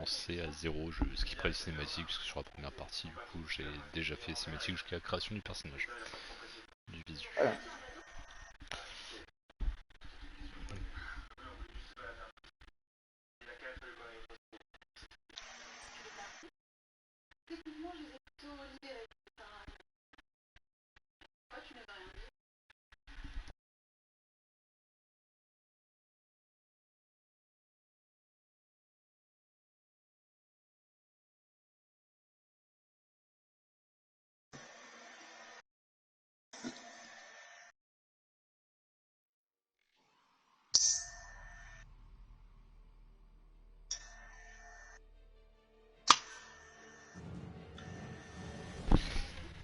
commencer à zéro, je skipperai les cinématiques parce que sur la première partie, du coup, j'ai déjà fait les cinématiques jusqu'à la création du personnage, du visu. Voilà.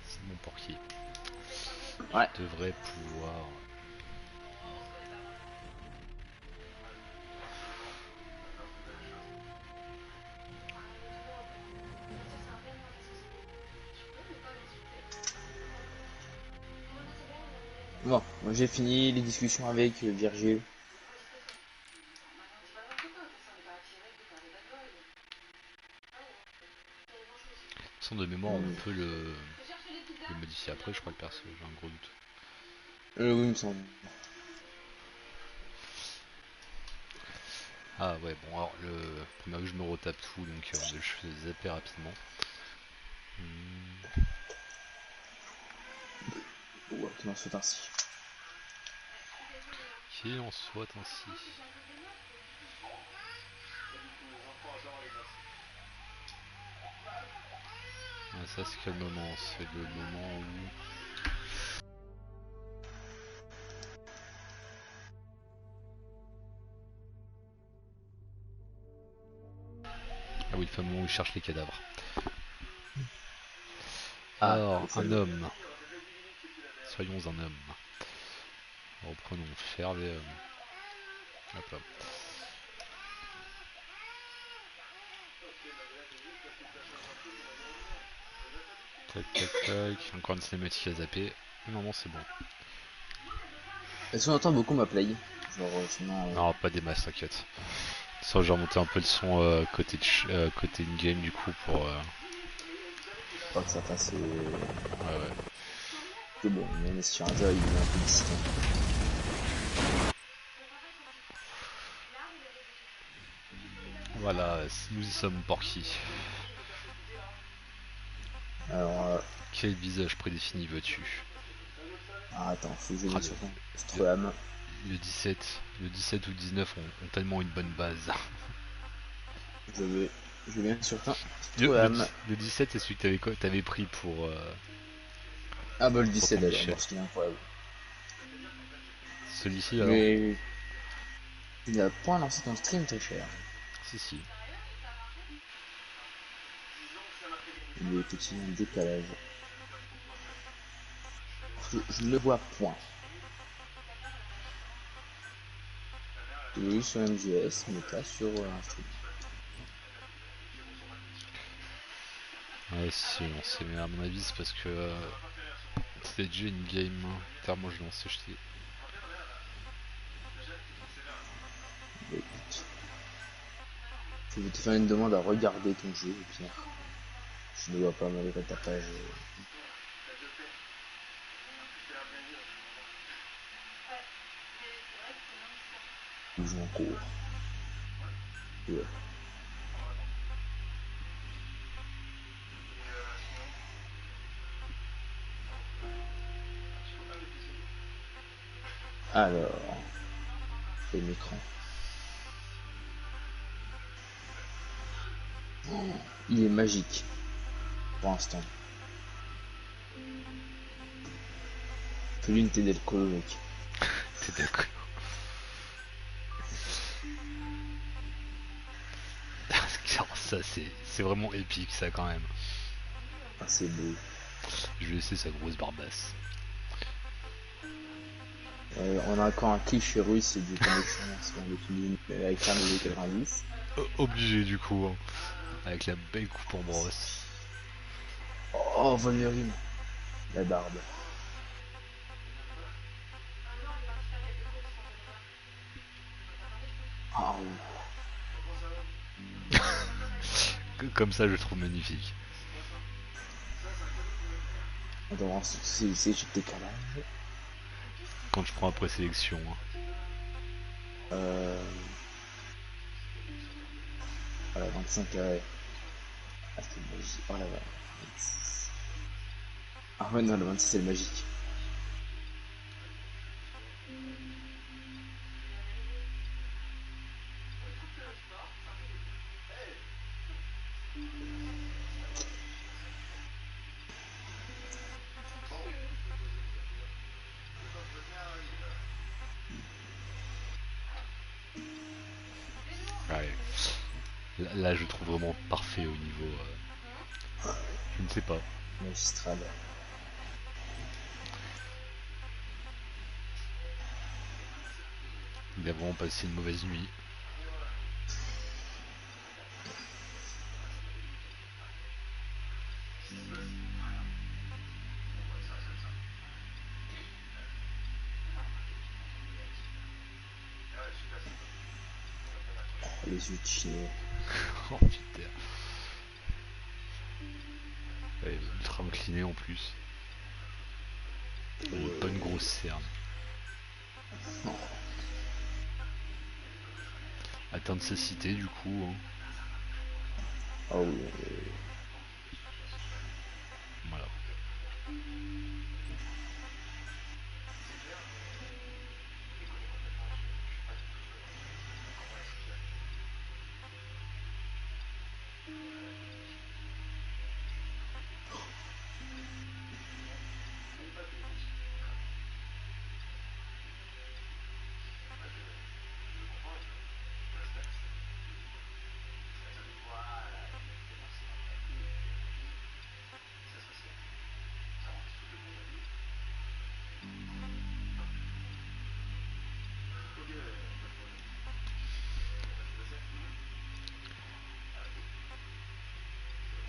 C'est mon porquier. Ouais. Je devrais pouvoir... Bon, moi j'ai fini les discussions avec Virgile. Sans de mémoire, on Hmm. peut le modifier après, je crois, le perso, j'ai un gros doute. Oui, il me semble. Ah ouais, bon, alors, le premier que je me retape tout, donc on va le zapper rapidement. Ouais, qu'il en soit ainsi. Qu'il en soit ainsi. Ah, ça, c'est quel moment? C'est le moment où... Ah oui, le fameux moment où il cherche les cadavres. Ah, Alors, le un fameux. homme. Soyons un homme. Reprenons, faire les... Hop là. Tac, tac, tac. Encore une cinématique à zapper. Non, c'est bon. Est-ce qu'on entend beaucoup ma play? Genre, sinon. Non, pas des masses, t'inquiète. Ça, j'ai remonté un peu le son côté in-game du coup pour... Pas que ça fasse. Ouais, ouais. Que bon, on est sur un jeu, il est un peu distant. Voilà, nous y sommes, Porky. Alors, Quel visage prédéfini veux-tu? attends, faut que je Ah, mette sur ton le, Stroham. le 17 ou 19 ont tellement une bonne base. Je vais mettre sur ton Le, le, Stroham. le 17 c'est celui que t'avais pris Ah bah le pour ton 17 alors, Michel. parce qu'il est incroyable. Celui-ci alors? Mais il a point lancé ton stream très cher. Si, si. Il est effectivement en décalage. Je ne le vois point. Il est sur MGS, mais pas sur un stream. Ouais, si, on sait, mais à mon avis, c'est parce que c'était déjà une game. Moi, je l'ai lancé, j'étais. Bah, écoute, je vais te faire une demande à regarder ton jeu, Pierre. Je ne vois pas malgré ta page. Où joue en cours. Ouais. Alors, fais l'écran. Oh, il est magique. Pour l'instant. Fais l'unité d'alcool, mec. T'es d'accord? Ça, c'est vraiment épique, ça, quand même. Ah, c'est beau. Je vais laisser sa grosse barbasse. On a encore un cliché russe de connexion avec un niveau 90. Obligé, du coup, hein. Avec la belle coupe en brosse. Oh, Wolverine. La barbe. Ah, Comme ça, je le trouve magnifique. Attends, c'est juste décalage. Quand je prends après sélection. Euh... Voilà, 25 ouais. Ah, c'est magique. Oh là là. 26. Ah ouais, non, le 26 c'est le magique. Ouais. Là, je trouve vraiment parfait au niveau. Je ne sais pas. Magistral. Il a vraiment passé une mauvaise nuit. Oh, les yeux de chinois. Oh putain. Ouais, ultra incliné en plus. Une bonne grosse cerne. Atteinte sa cité du coup. Ah oui, Voilà.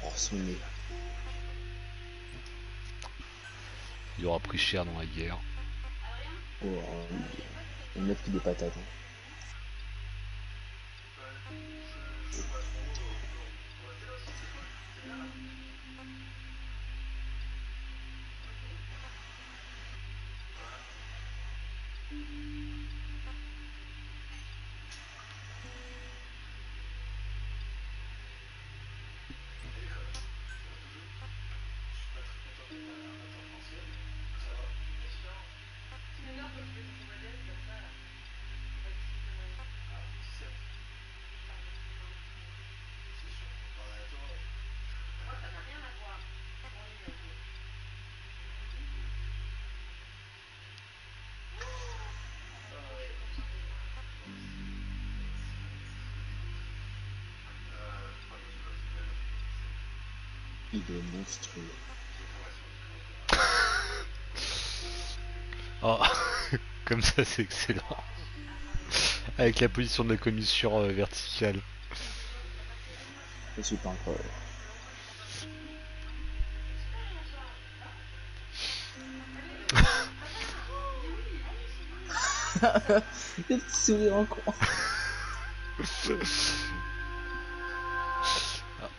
oh, son nez. Il aura pris cher dans la guerre. Oh, il met plus des patates. Hein. Il est monstrueux. Oh, comme ça c'est excellent. Avec la position de la commissure verticale. C'est super incroyable. Le petit sourire en coin.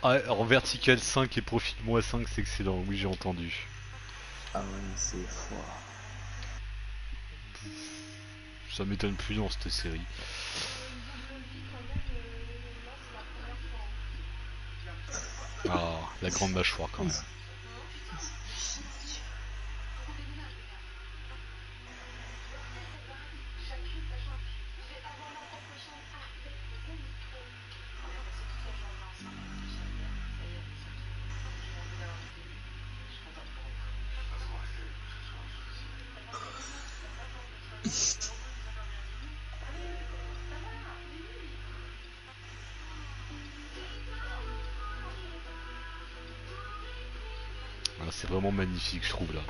Ah, en vertical 5 et profil moins 5 c'est excellent, oui j'ai entendu. Ah ouais, c'est fort. Ça m'étonne plus dans cette série. Ah, la grande mâchoire quand même. Ah, c'est vraiment magnifique je trouve là.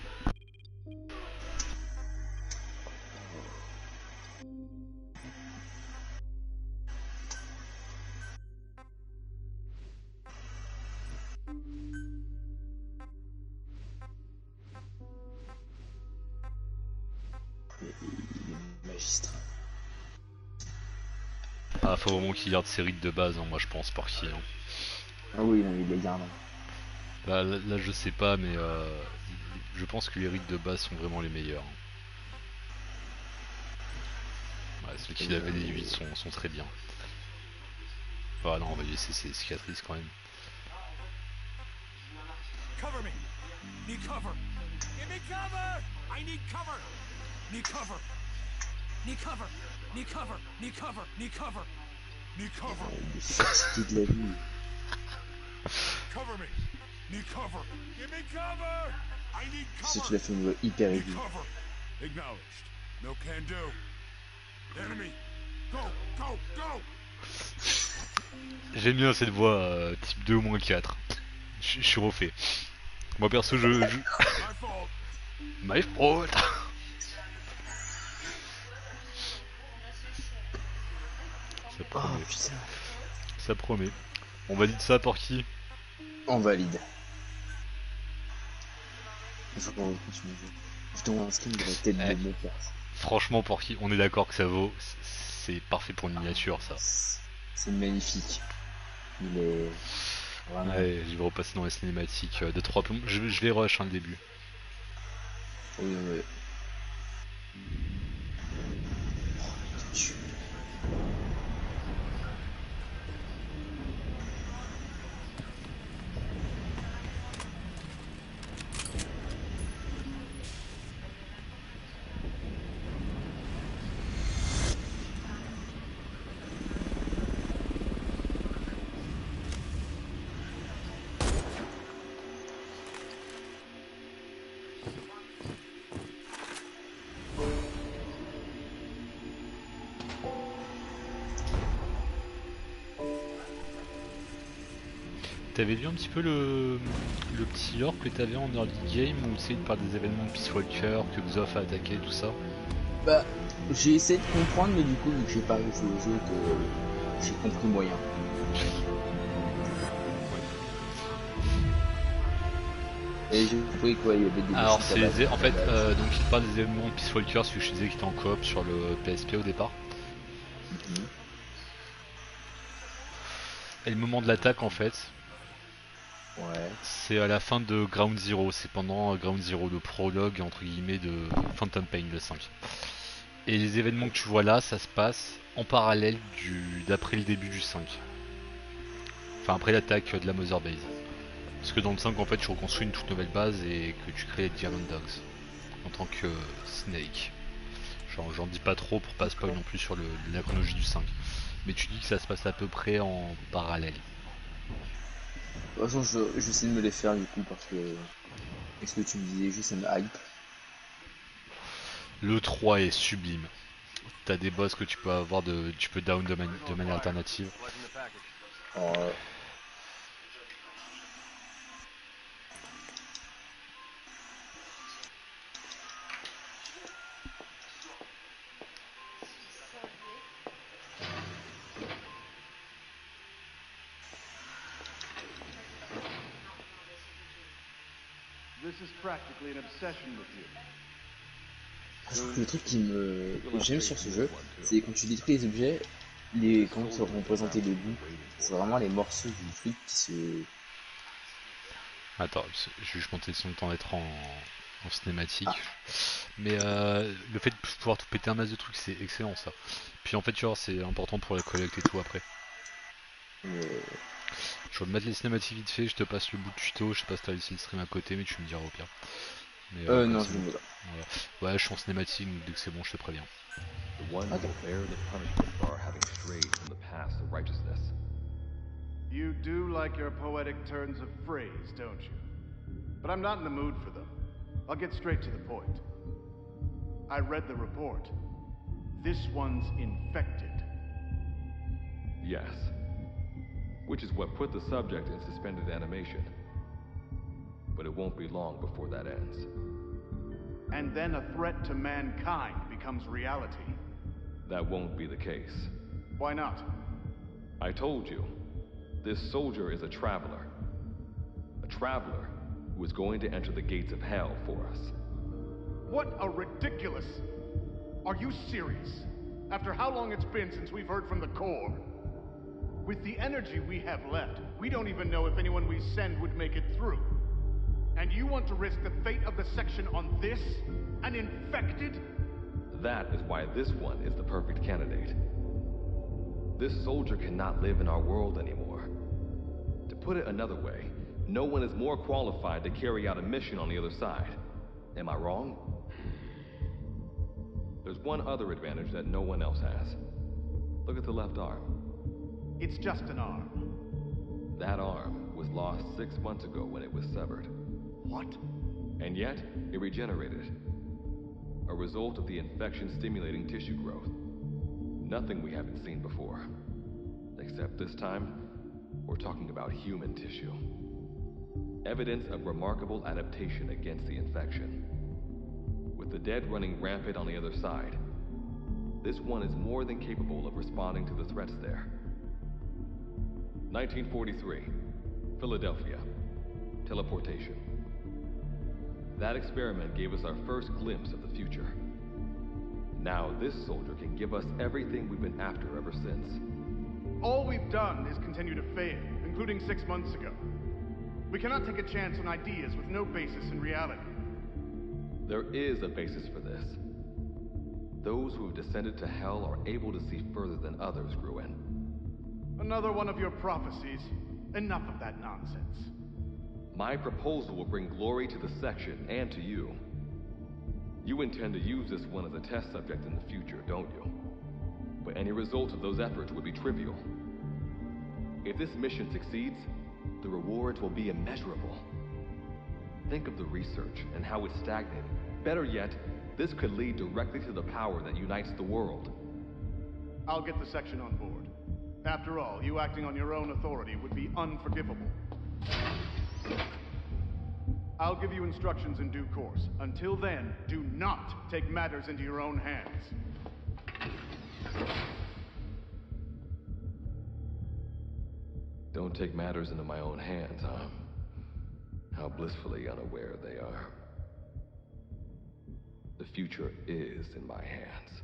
Il est magistral. Ah, faut vraiment qu'il garde ses rites de base, hein, moi je pense, par qui. Hein. Ah oui, non, il les garde. Là, je sais pas, mais je pense que les rigs de base sont vraiment les meilleurs. Ouais, ceux qui avaient les 8 sont très bien. Ah non, on va laisser ces cicatrices quand même. Cover me! Need cover! Give me cover! I need cover! Need cover! Need cover! Need cover! Need cover! Need cover! Need cover! Il est fatigué de la vie. Cover me! Need cover! Give me cover! I need C'est cover! qu'il a fait une voix hyper Need aiguë. cover! Acknowledged. No can do. Enemy! Go! Go! Go! J'aime bien cette voix type 2 ou -4. Je suis refait. Moi perso, My fault! My fault. Ça Oh promet. putain. Ça promet. On valide ça pour qui? On valide. Il faut qu'on continue le jeu. Je demande un skin de la tête de mon père. Franchement, pour qui? On est d'accord que ça vaut. C'est parfait pour une miniature, ça. C'est magnifique. Il est vraiment. Ouais, je vais repasser dans les cinématiques de 3 plombs. Je les rush, hein, le début. Oui, oui. T'avais vu un petit peu le petit lore que t'avais en early game où tu sais, par des événements de Peace Walker, que Xof a attaqué, tout ça? Bah, j'ai essayé de comprendre, mais du coup, vu que j'ai pas joué au jeu, que j'ai compris moyen. Et j'ai compris quoi, il y avait des Alors, machines à battre, en fait, donc il parle des événements de Peace Walker, celui que je disais qui était en coop sur le PSP au départ. Mhm. Et le moment de l'attaque, en fait, Ouais. c'est à la fin de Ground Zero, c'est pendant Ground Zero, le prologue entre guillemets de Phantom Pain, le 5. Et les événements que tu vois là, ça se passe en parallèle d'après le début du 5. Enfin, après l'attaque de la Mother Base. Parce que dans le 5, en fait, tu reconstruis une toute nouvelle base et que tu crées les Diamond Dogs en tant que Snake. J'en dis pas trop pour pas spoil non plus sur la chronologie du 5. Mais tu dis que ça se passe à peu près en parallèle. De toute façon, j'essaie de me les faire du coup parce que. Est-ce que tu me disais juste ça me hype? Le 3 est sublime. T'as des boss que tu peux avoir tu peux down de manière alternative. Alors, This is practically an obsession with you. je trouve que le truc que j'aime sur ce jeu, c'est quand tu détruis les objets, quand sont représentés les bouts, c'est vraiment les morceaux du truc qui se. Attends, je vais juste monter son temps d'être en cinématique. Ah. Mais le fait de pouvoir tout péter un masse de trucs, c'est excellent ça. Puis en fait, tu vois, c'est important pour la collecte et tout après. Je vais me mettre les cinématiques vite fait, je te passe le bout de tuto, je sais pas si t'as laissé le stream à côté, mais tu me diras au pire. Mais, Non, je bon. ne veux pas. Voilà. Ouais, je suis en cinématique, donc dès que c'est bon, je te préviens. The one will bear the punishment for our having strayed from the path to righteousness. You do like your poetic turns of phrase, don't you? But I'm not in the mood for them. I'll get straight to the point. I read the report. This one's infected. Yes. Which is what put the subject in suspended animation. But it won't be long before that ends. And then a threat to mankind becomes reality. That won't be the case. Why not? I told you, this soldier is a traveler. A traveler who is going to enter the gates of hell for us. What a ridiculous... Are you serious? After how long it's been since we've heard from the Corps? With the energy we have left, we don't even know if anyone we send would make it through. And you want to risk the fate of the section on this? An infected? That is why this one is the perfect candidate. This soldier cannot live in our world anymore. To put it another way, no one is more qualified to carry out a mission on the other side. Am I wrong? There's one other advantage that no one else has. Look at the left arm. It's just an arm. That arm was lost 6 months ago when it was severed. What? And yet, it regenerated. A result of the infection-stimulating tissue growth. Nothing we haven't seen before. Except this time, we're talking about human tissue. Evidence of remarkable adaptation against the infection. With the dead running rampant on the other side, this one is more than capable of responding to the threats there. 1943, Philadelphia. Teleportation. That experiment gave us our first glimpse of the future. Now this soldier can give us everything we've been after ever since. All we've done is continue to fail, including 6 months ago. We cannot take a chance on ideas with no basis in reality. There is a basis for this. Those who have descended to hell are able to see further than others, Gruen. Another one of your prophecies. Enough of that nonsense. My proposal will bring glory to the section and to you. You intend to use this one as a test subject in the future, don't you? But any result of those efforts would be trivial. If this mission succeeds, the rewards will be immeasurable. Think of the research and how it's stagnant. Better yet, this could lead directly to the power that unites the world. I'll get the section on board. After all, you acting on your own authority would be unforgivable. I'll give you instructions in due course. Until then, do not take matters into your own hands. Don't take matters into my own hands, huh? How blissfully unaware they are. The future is in my hands.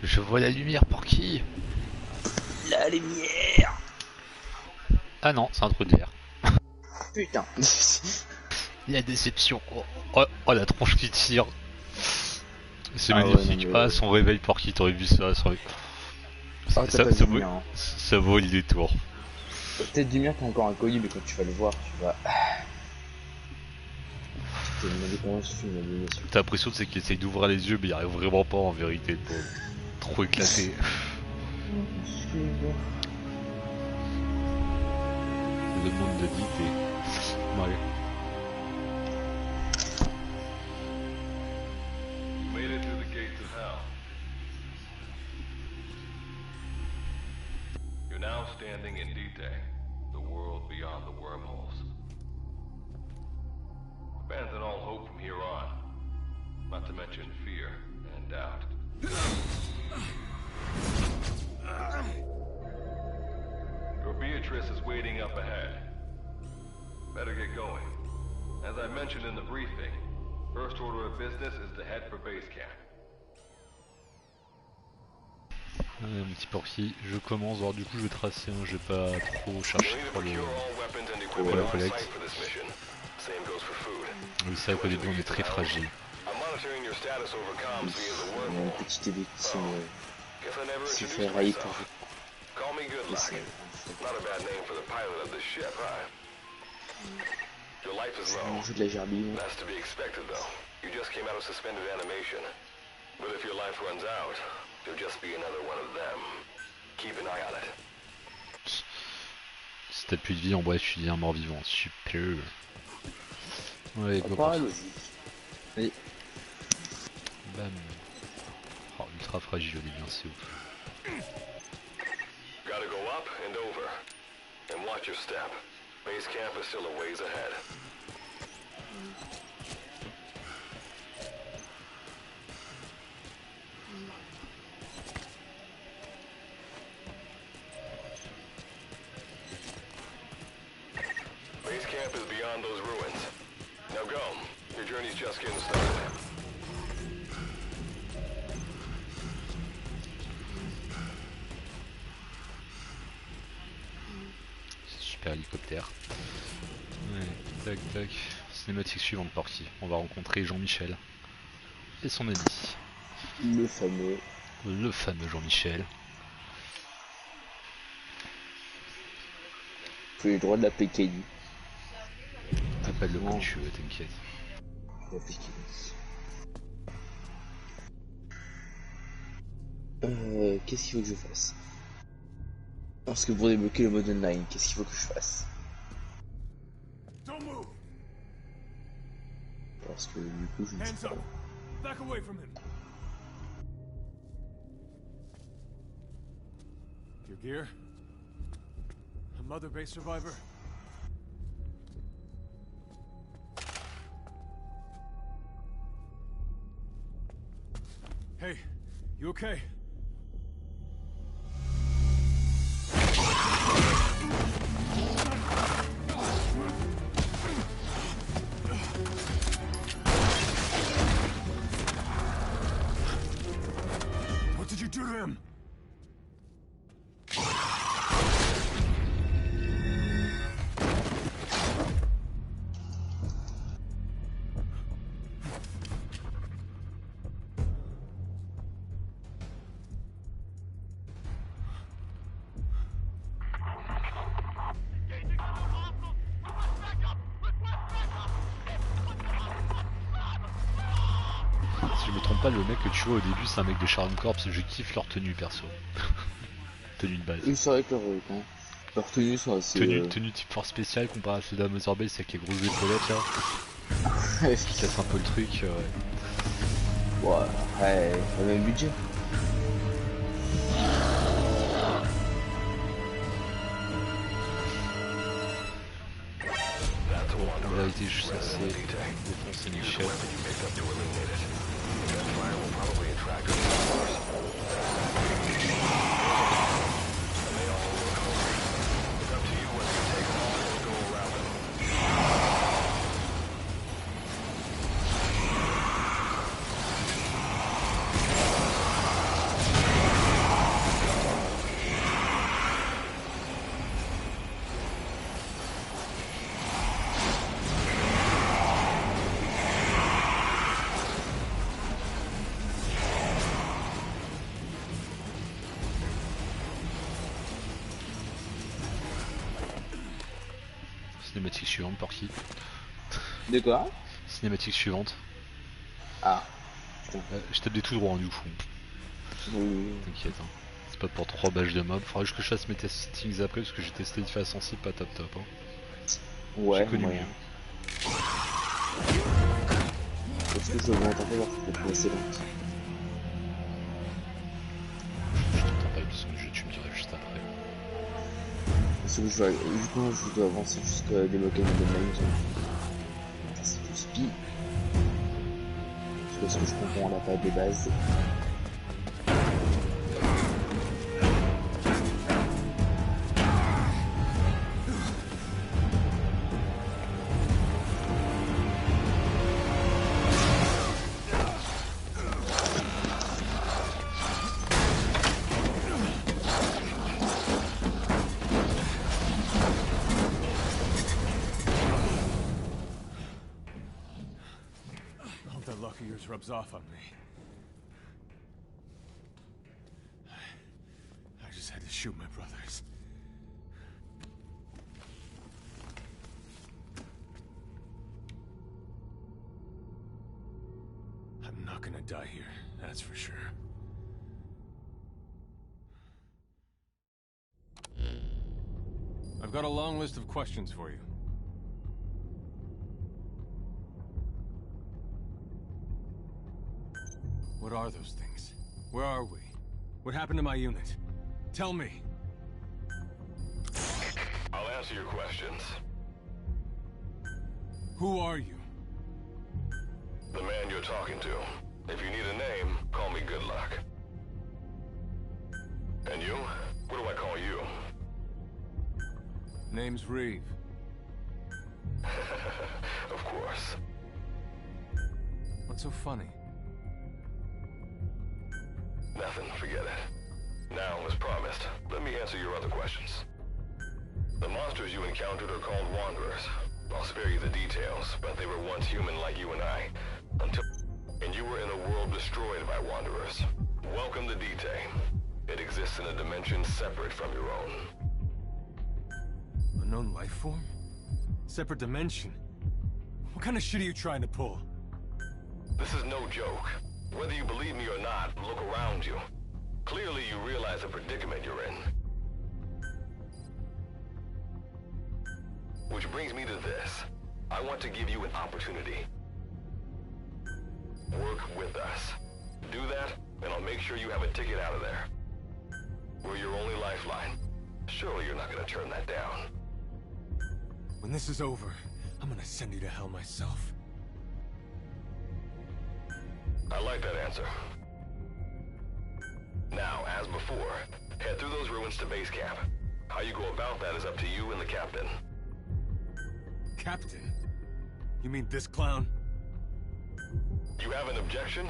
Je vois la lumière pour qui? La lumière. Ah non, c'est un trou d'air. Putain. La déception. Oh, la tronche qui tire. C'est Ah magnifique. ouais, non, mais... Ah, son réveil pour qui? T'aurais vu ça? Ça vaut le détour. Peut-être du mien t'es encore inconnu, mais quand tu vas le voir, tu vas... T'as l'impression c'est qu'il essaye d'ouvrir les yeux, mais il arrive vraiment pas en vérité. Trop éclaté. Le monde de dit et... Ouais. You made it through the gates of hell. You're now standing in Dite, the world beyond the wormholes. Abandon all hope from here on, not to mention fear and doubt. Your Beatrice is waiting up ahead. Better get going. As I mentioned in the briefing, first order of business is to head for base camp. Mon petit porky, je commence, alors du coup je vais tracer, je vais pas trop chercher pour la collecte. Oui, c'est vrai qu'au début on est très fragile. Mon petit début qui s'est fait railler pour vous. Not a bad name for the pilot of the ship, huh? Your life is low. Joue de la gerbille. That's to be expected, though. You just came out of suspended animation. But if your life runs out, you'll just be another one of them. Keep an eye on it. Si t'as plus de vie, en bref, tu deviens mort-vivant. Super. Ouais, go pour ça. Allez. Bam. Oh, ultra fragile au début, hein, c'est ouf. Gotta go up and over. And watch your step. Base camp is still a ways ahead. Base camp is beyond those ruins. Now go. Your journey's just getting started. Super hélicoptère. Ouais, tac tac. Cinématique suivante, Porky. On va rencontrer Jean-Michel et son ami. Le fameux. Le fameux Jean-Michel. Tu as les droits de la PKI. Appelle-le comme tu veux, t'inquiète. La PKI. Qu'est-ce qu'il faut que je fasse? Parce que pour débloquer le mode online, qu'est-ce qu'il faut que je fasse? Parce que du coup, je ne sais pas. Back away from him. Your gear? A mother base survivor? Hey, you okay? What did you do to him? Si je me trompe pas, le mec que tu vois au début, c'est un mec de Sharon Corps, je kiffe leur tenue perso. Tenue de base. Oui, c'est vrai que leur tenue sont assez. Tenue type force spéciale comparé à celle de la Mother Base avec les grosses épaulettes là. Qui casse un peu le truc. Ouais, après, le même budget. En vérité, je suis censé défoncer Michel. Cinématique suivante, Porky. De quoi? Cinématique suivante. Ah. Je tape des tout droits du coup. Oui. T'inquiète, hein. C'est pas pour 3 badges de mob. Faudra juste que je fasse mes testings après parce que j'ai testé de façon sensible, pas top top. Hein. Ouais, j'ai connu moyen. mieux. Est-ce que je vais m'entendre voir cette précédente? Je t'entends pas le son du jeu, tu me dirais juste après. Parce que je dois, du coup, je dois avancer jusqu'à débloquer le mode online. C'est tout speed. Parce que ce que je comprends, on n'a pas de base. Yours rubs off on me. I just had to shoot my brothers. not gonna die here, that's for sure. I've got a long list of questions for you. What are those things? Where are we? What happened to my unit? Tell me. I'll answer your questions. Who are you? The man you're talking to. If you need a name, call me Good Luck. And you? What do I call you? Name's Reeve. Of course. What's so funny? Nothing, forget it. Now, as promised, let me answer your other questions. The monsters you encountered are called Wanderers. I'll spare you the details, but they were once human like you and I. And you were in a world destroyed by Wanderers. Welcome to D-Day. It exists in a dimension separate from your own. Unknown life form? Separate dimension? What kind of shit are you trying to pull? This is no joke. Whether you believe me or not, look around you. Clearly you realize the predicament you're in. Which brings me to this. I want to give you an opportunity. Work with us. Do that, and I'll make sure you have a ticket out of there. We're your only lifeline. Surely you're not gonna turn that down. When this is over, I'm gonna send you to hell myself. I like that answer. Now, as before, head through those ruins to base camp. How you go about that is up to you and the captain. Captain? You mean this clown? You have an objection?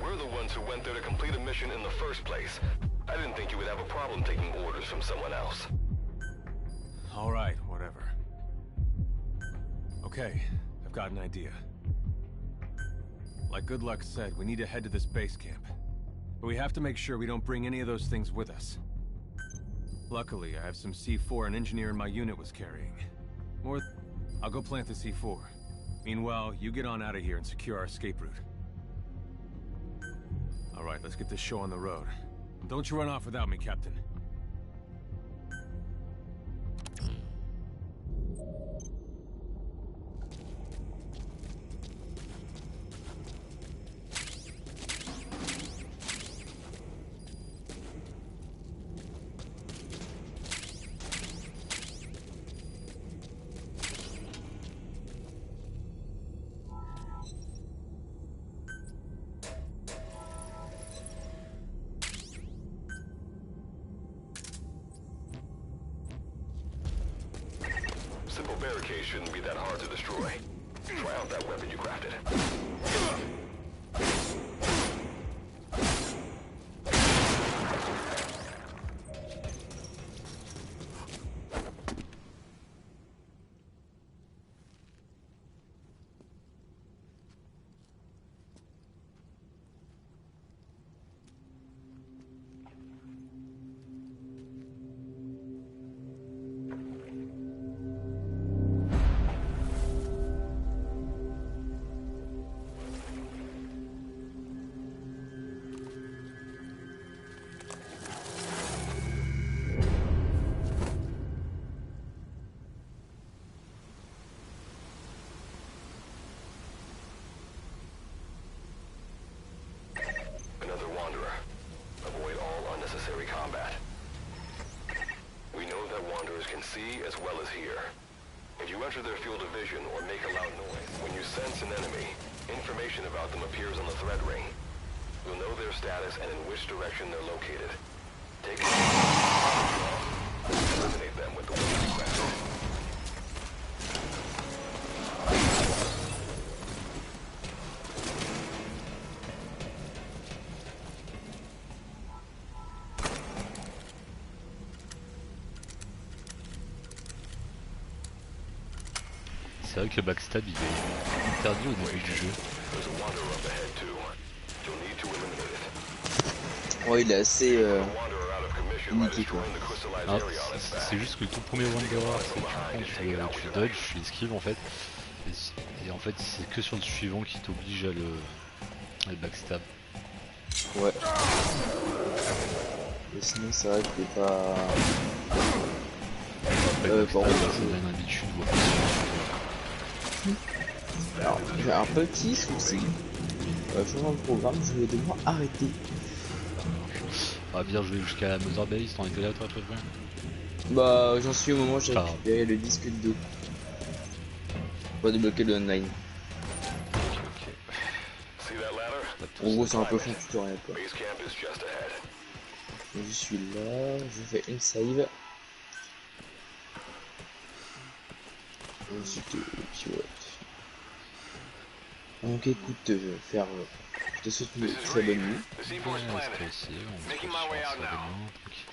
We're the ones who went there to complete a mission in the first place. I didn't think you would have a problem taking orders from someone else. Alright, whatever. Okay, I've got an idea. Like Good Luck said, we need to head to this base camp. But we have to make sure we don't bring any of those things with us. Luckily, I have some C4 an engineer in my unit was carrying. I'll go plant the C4. Meanwhile, you get on out of here and secure our escape route. Alright, let's get this show on the road. Don't you run off without me, Captain. Simple barricade shouldn't be that hard to destroy. Try out that weapon you crafted. Another Wanderer. Avoid all unnecessary combat. We know that Wanderers can see as well as hear. If you enter their field of vision or make a loud noise, when you sense an enemy, information about them appears on the threat ring. You'll know their status and in which direction they're located. Take it. Eliminate them with the weapon you crafted. C'est vrai que le backstab il est interdit au début du jeu. There's a Wanderer up ahead too. You'll need to eliminate it. Ouais, il est assez A Wanderer out of commission by unique quoi. destroying the crystallized Alors, area on its back. c'est juste que le tout premier Wanderer, c'est tu prends, tu dodge, tu esquives en fait. Et en fait, c'est que sur le suivant qui t'oblige Le backstab. Ouais. Et sinon, c'est vrai que t'es pas. Après, le backstab, par contre, ça donne une habitude. alors, j'ai un petit souci. Changement de programme, je vais devoir arrêter. On va bien jouer jusqu'à la Mother Base, t'en étais là toi, toi, toi. Bah, j'en suis au moment où j'ai Ah. récupéré le disque de dos. Pas débloquer le online. Ok. En gros, c'est un peu fond tutoriel quoi. Je suis là, je fais une save. Ensuite, pilote. Donc écoute, je vais faire. Je te souhaite une très bonne nuit. Ouais, c'était aussi, on se retrouve sur ça demain, tranquille.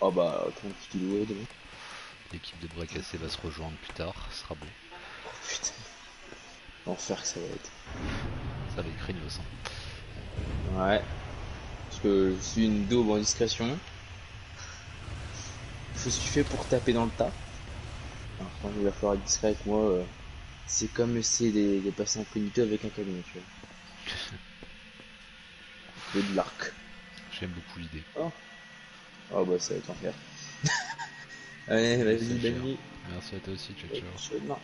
Ah bah, tranquille, demain. L'équipe de bras cassés va se rejoindre plus tard, ce sera beau. Oh putain. L'enfer que ça va être. Ça va être craignos. Ouais. Parce que je suis une daube en discrétion. Je suis fait pour taper dans le tas. Alors quand il va falloir être discret avec moi, c'est comme essayer de passer incognito avec un camion, tu vois. Ou de l'arc. J'aime beaucoup l'idée. Oh. Oh bah ça va être l'enfer. Allez, vas-y, bonne nuit. Merci à toi aussi, ciao ciao. Demain.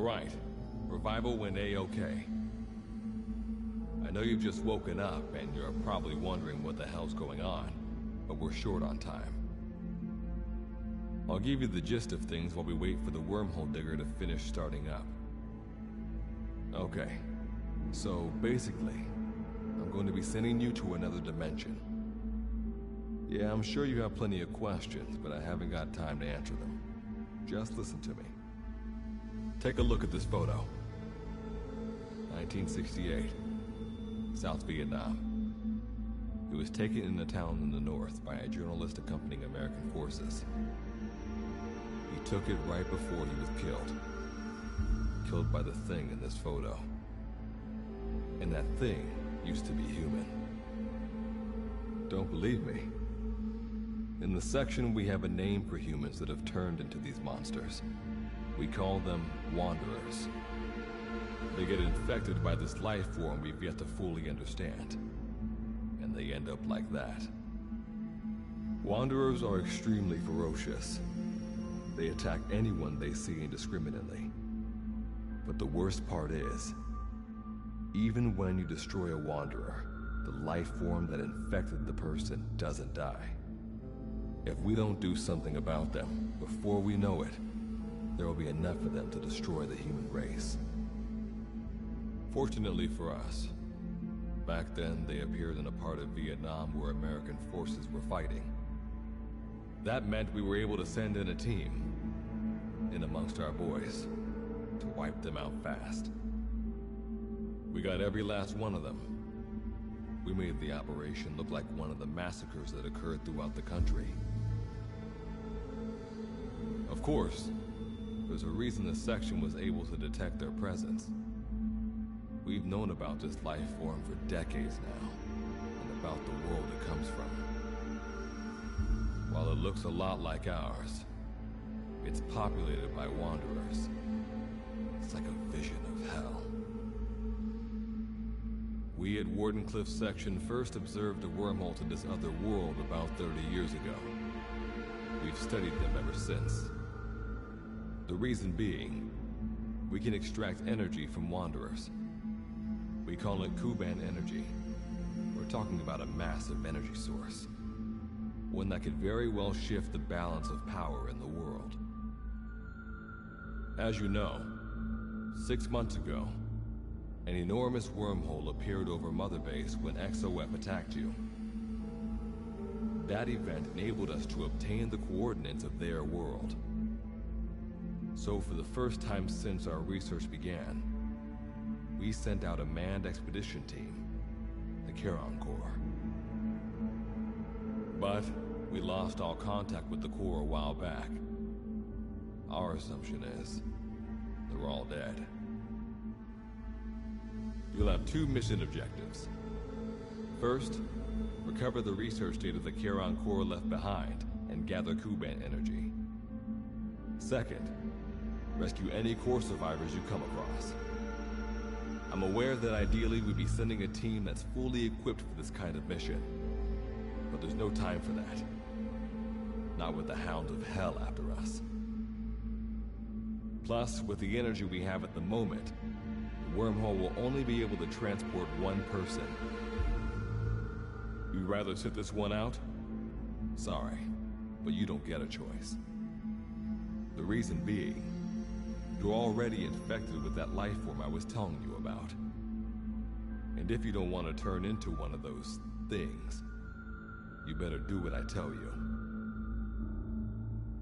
All right. Revival went A-okay. I know you've just woken up and you're probably wondering what the hell's going on, but we're short on time. I'll give you the gist of things while we wait for the wormhole digger to finish starting up. Okay, so basically, I'm going to be sending you to another dimension. Yeah, I'm sure you have plenty of questions, but I haven't got time to answer them. Just listen to me. Take a look at this photo. 1968, South Vietnam. It was taken in a town in the north by a journalist accompanying American forces. He took it right before he was killed. Killed by the thing in this photo. And that thing used to be human. Don't believe me? In the section, we have a name for humans that have turned into these monsters. We call them Wanderers. They get infected by this life form we've yet to fully understand. And they end up like that. Wanderers are extremely ferocious. They attack anyone they see indiscriminately. But the worst part is, even when you destroy a Wanderer, the life form that infected the person doesn't die. If we don't do something about them, before we know it, there will be enough of them to destroy the human race. Fortunately for us, back then they appeared in a part of Vietnam where American forces were fighting. That meant we were able to send in a team, in amongst our boys, to wipe them out fast. We got every last one of them. We made the operation look like one of the massacres that occurred throughout the country. Of course, there's a reason the section was able to detect their presence. We've known about this life form for decades now, and about the world it comes from. While it looks a lot like ours, it's populated by Wanderers. It's like a vision of hell. We at Wardenclyffe section first observed a wormhole to this other world about 30 years ago. We've studied them ever since. The reason being, we can extract energy from Wanderers. We call it Kuban energy. We're talking about a massive energy source. One that could very well shift the balance of power in the world. As you know, 6 months ago, an enormous wormhole appeared over Mother Base when XOF attacked you. That event enabled us to obtain the coordinates of their world. So for the first time since our research began, we sent out a manned expedition team, the Charon Corps. But we lost all contact with the Corps a while back. Our assumption is they're all dead. You'll have 2 mission objectives. First, recover the research data the Charon Corps left behind and gather Kuban energy. Second, rescue any Corps survivors you come across. I'm aware that ideally we'd be sending a team that's fully equipped for this kind of mission, but there's no time for that. Not with the Hound of Hell after us. Plus, with the energy we have at the moment, the wormhole will only be able to transport one person. You'd rather sit this one out? Sorry, but you don't get a choice. The reason being, you're already infected with that life form I was telling you about. And if you don't want to turn into one of those things, you better do what I tell you.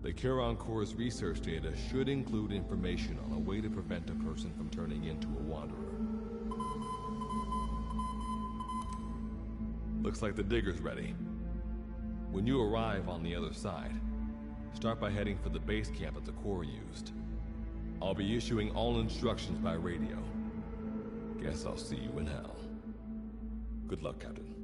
The Charon Corps' research data should include information on a way to prevent a person from turning into a Wanderer. Looks like the digger's ready. When you arrive on the other side, start by heading for the base camp that the Corps used. I'll be issuing all instructions by radio. Guess I'll see you in hell. Good luck, Captain.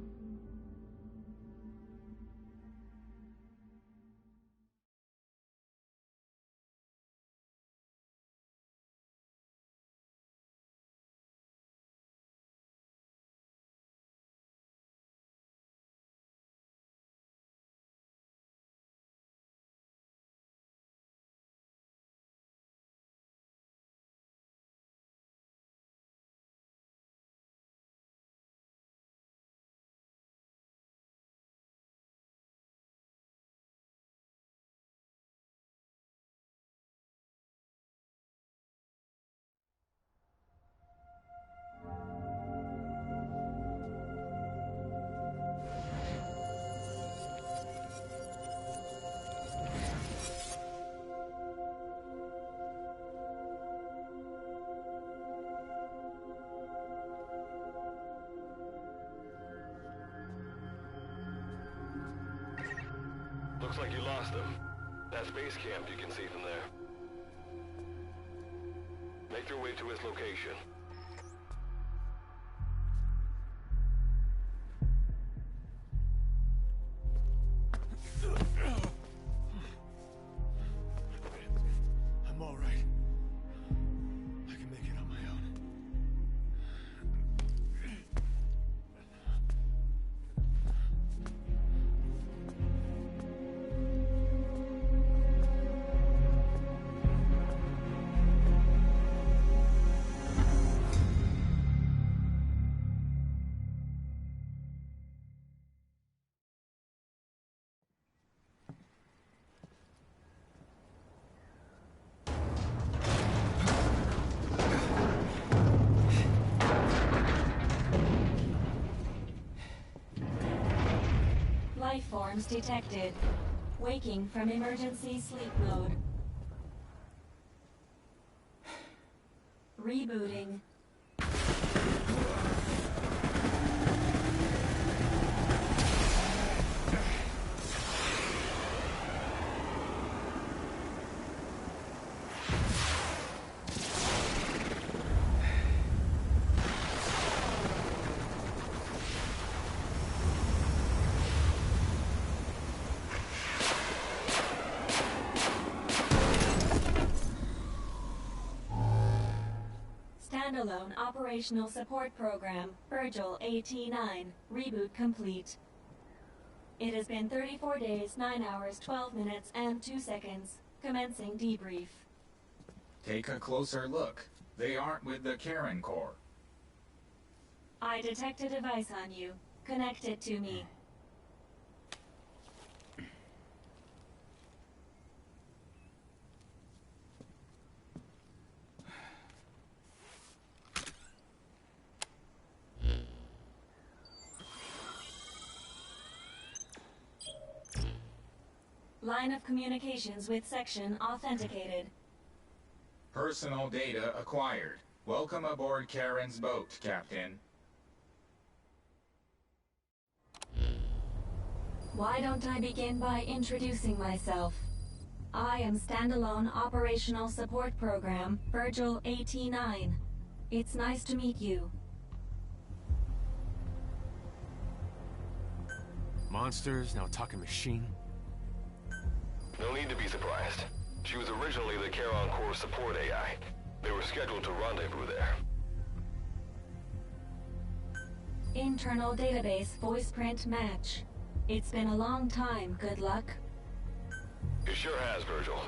Looks like you lost them. That's base camp you can see from there. Make your way to his location. I'm all right. I can make it on my own. Life forms detected. Waking from emergency sleep mode. Rebooting. Standalone Operational Support Program, Virgil AT-9, reboot complete. It has been 34 days, 9 hours, 12 minutes, and 2 seconds. Commencing debrief. Take a closer look. They aren't with the Karen Corps. I detect a device on you. Connect it to me. Line of communications with section authenticated. Personal data acquired. Welcome aboard Karen's boat, Captain. Why don't I begin by introducing myself? I am Standalone Operational Support Program, Virgil AT-9. It's nice to meet you. Monsters, now talking machine. No need to be surprised. She was originally the Charon Corps support AI. They were scheduled to rendezvous there. Internal database voice print match. It's been a long time, good luck. It sure has, Virgil.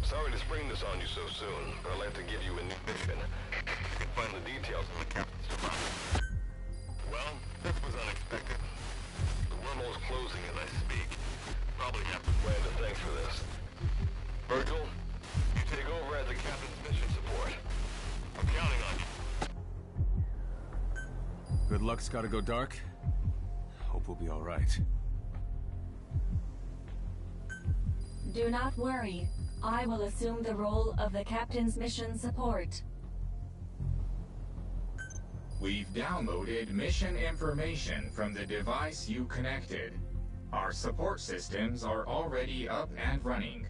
Sorry to spring this on you so soon, but I'd like to give you a new mission. You can find the details in the captain's survival. Well, this was unexpected. The wormhole's closing as I speak. Probably have to plan to thanks for this. Virgil, you take over as the captain's mission support. I'm counting on you. Good luck's gotta go dark. Hope we'll be all right. Do not worry. I will assume the role of the captain's mission support. We've downloaded mission information from the device you connected. Our support systems are already up and running.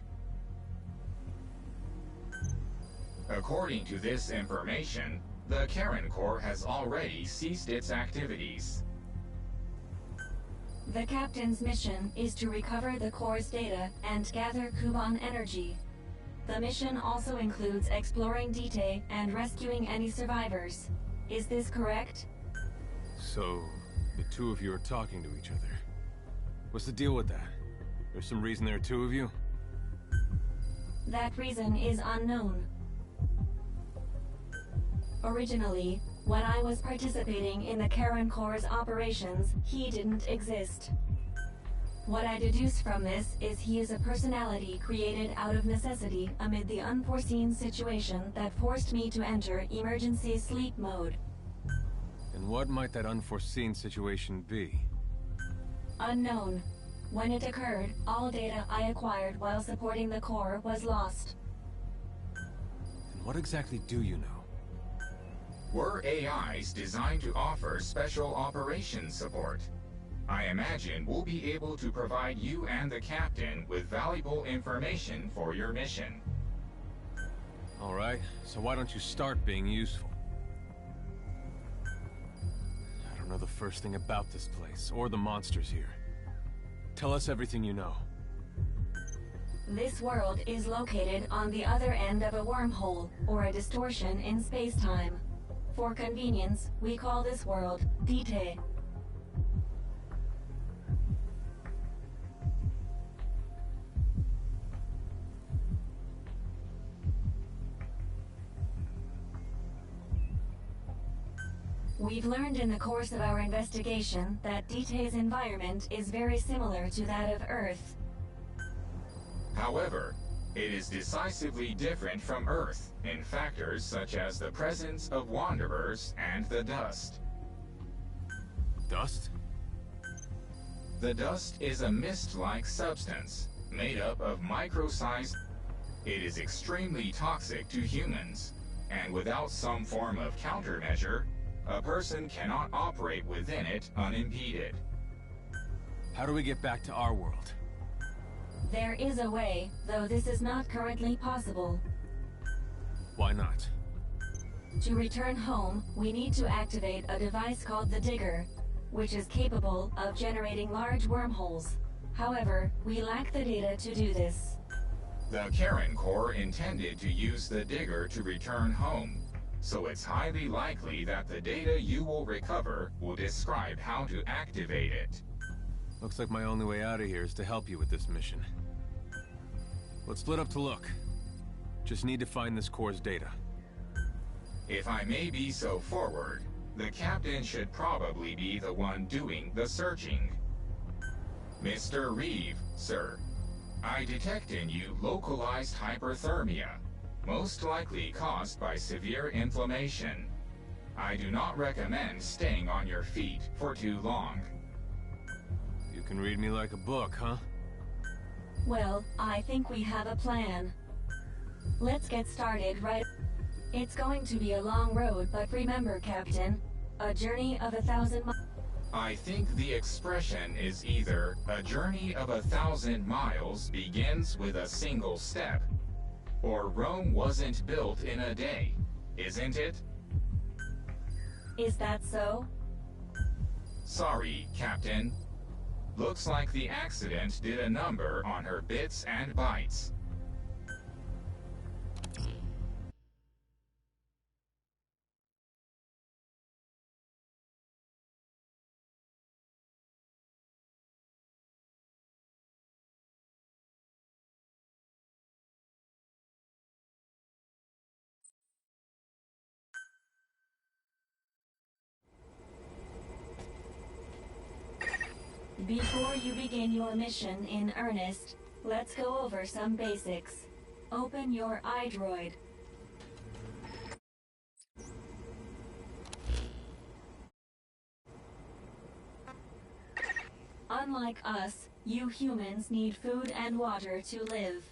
According to this information, the Karen Corps has already ceased its activities. The captain's mission is to recover the Corps' data and gather Kuban energy. The mission also includes exploring Dite and rescuing any survivors. Is this correct? So, the two of you are talking to each other. What's the deal with that? There's some reason there are two of you? That reason is unknown. Originally, when I was participating in the Karen Corps' operations, he didn't exist. What I deduce from this is he is a personality created out of necessity amid the unforeseen situation that forced me to enter emergency sleep mode. And what might that unforeseen situation be? Unknown. When it occurred, all data I acquired while supporting the Corps was lost. And what exactly do you know? We're AIs designed to offer special operations support. I imagine we'll be able to provide you and the captain with valuable information for your mission. All right, so why don't you start being useful? I don't know the first thing about this place, or the monsters here. Tell us everything you know. This world is located on the other end of a wormhole, or a distortion in space-time. For convenience, we call this world débute. We've learned in the course of our investigation that débute's environment is very similar to that of Earth. However, it is decisively different from Earth in factors such as the presence of wanderers and the dust. Dust? The dust is a mist-like substance made up of micro-sized. It is extremely toxic to humans, and without some form of countermeasure, a person cannot operate within it unimpeded. How do we get back to our world? There is a way, though this is not currently possible. Why not? To return home, we need to activate a device called the Digger, which is capable of generating large wormholes. However, we lack the data to do this. The Karen Corps intended to use the Digger to return home, so it's highly likely that the data you will recover will describe how to activate it. Looks like my only way out of here is to help you with this mission. Let's split up to look. Just need to find this core's data. If I may be so forward, the captain should probably be the one doing the searching. Mr. Reeve, sir, I detect in you localized hyperthermia, most likely caused by severe inflammation. I do not recommend staying on your feet for too long. You can read me like a book, huh? Well, I think we have a plan. Let's get started right. It's going to be a long road, but remember, Captain, a journey of 1,000 miles. I think the expression is either a journey of 1,000 miles begins with a single step, or Rome wasn't built in a day, isn't it? Is that so? Sorry, Captain. Looks like the accident did a number on her bits and bytes. Before you begin your mission in earnest, let's go over some basics. Open your iDroid. Unlike us, you humans need food and water to live.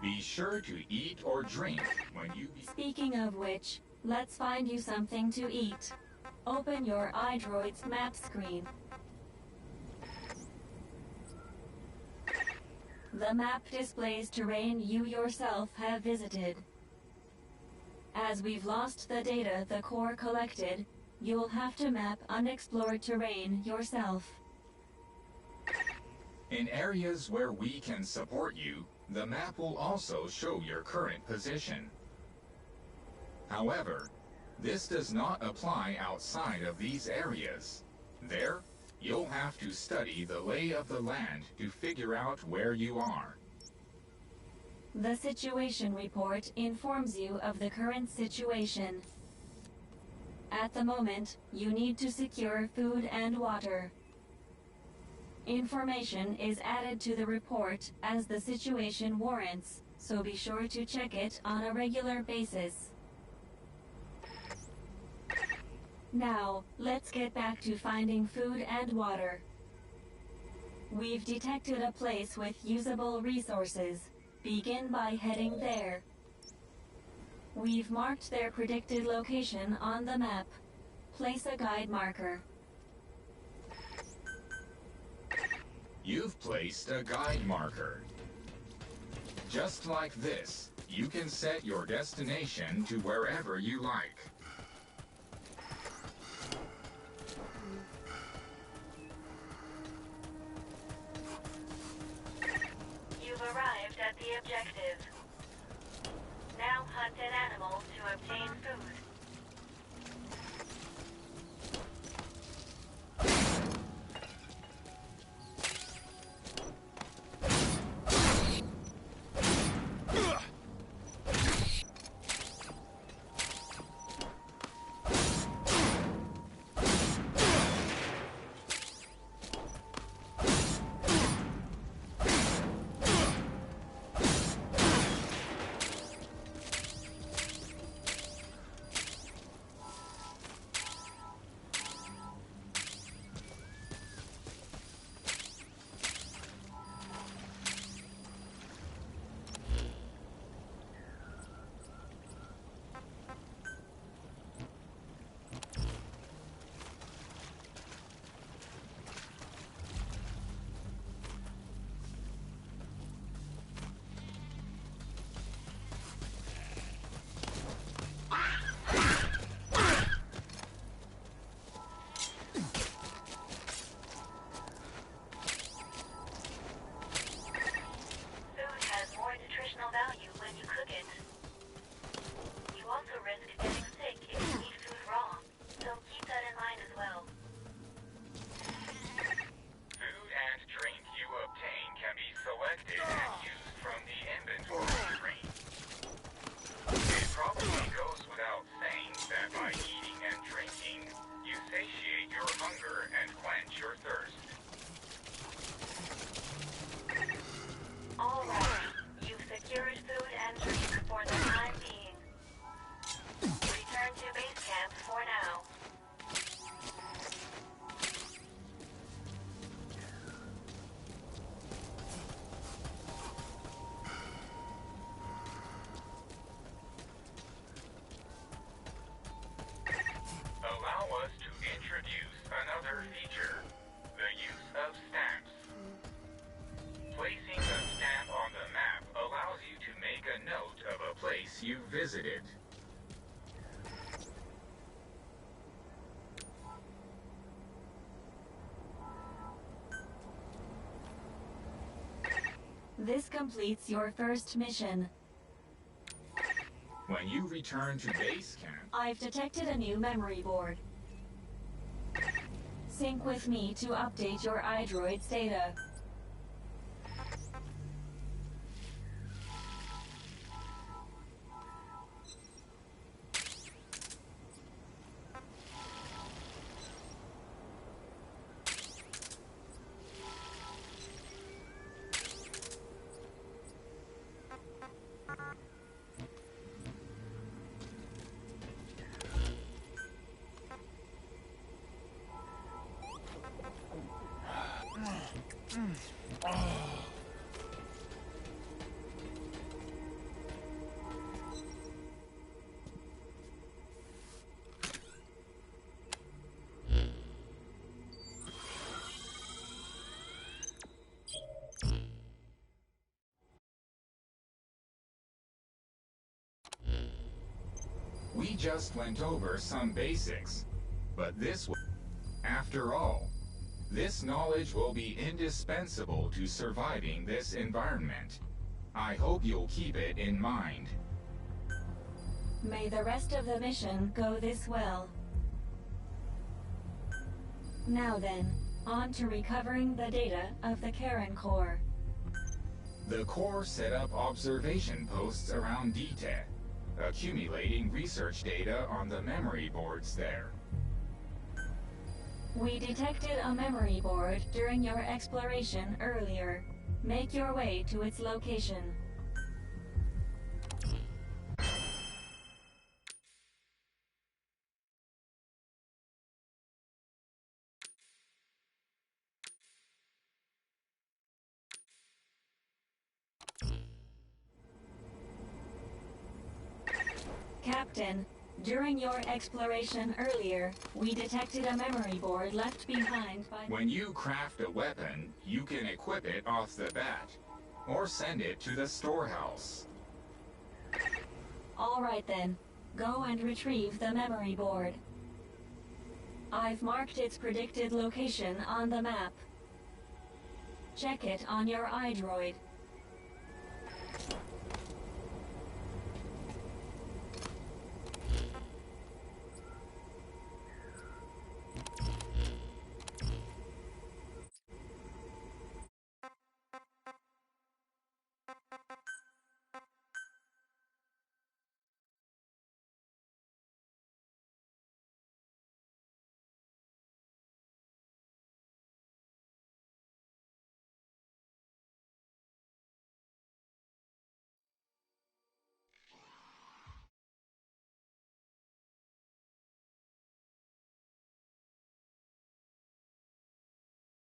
Be sure to eat or drink when you Speaking of which, let's find you something to eat. Open your iDroid's map screen. The map displays terrain you yourself have visited. As we've lost the data the Corps collected, you'll have to map unexplored terrain yourself. In areas where we can support you, the map will also show your current position. However, this does not apply outside of these areas. There, you'll have to study the lay of the land to figure out where you are. The situation report informs you of the current situation. At the moment, you need to secure food and water. Information is added to the report as the situation warrants, so be sure to check it on a regular basis. Now, let's get back to finding food and water. We've detected a place with usable resources. Begin by heading there. We've marked their predicted location on the map. Place a guide marker. You've placed a guide marker. Just like this, you can set your destination to wherever you like. You've arrived at the objective. Now hunt an animal to obtain food. Value when you cook it. You also risk getting sick if you eat food raw, so keep that in mind as well. Food and drink you obtain can be selected and used from the inventory screen. It probably goes without saying that by eating and drinking, you satiate your hunger and quench your thirst. All right. Secured food and drink for the time being. Return to base camp for now. Allow us to introduce another feature, the use of stamps. Placing a stamp on the map allows you to make a note of a place you visited. This completes your first mission. When you return to base camp, I've detected a new memory board. Sync with me to update your iDroid's data. we just went over some basics, but this will... After all, this knowledge will be indispensable to surviving this environment. I hope you'll keep it in mind. May the rest of the mission go this well. Now then, on to recovering the data of the Karen Core. The Core set up observation posts around DTED, accumulating research data on the memory boards there. We detected a memory board during your exploration earlier. Make your way to its location. Captain, During your exploration earlier, we detected a memory board left behind by... When you craft a weapon, you can equip it off the bat, or send it to the storehouse. All right then. Go and retrieve the memory board. I've marked its predicted location on the map. Check it on your iDroid.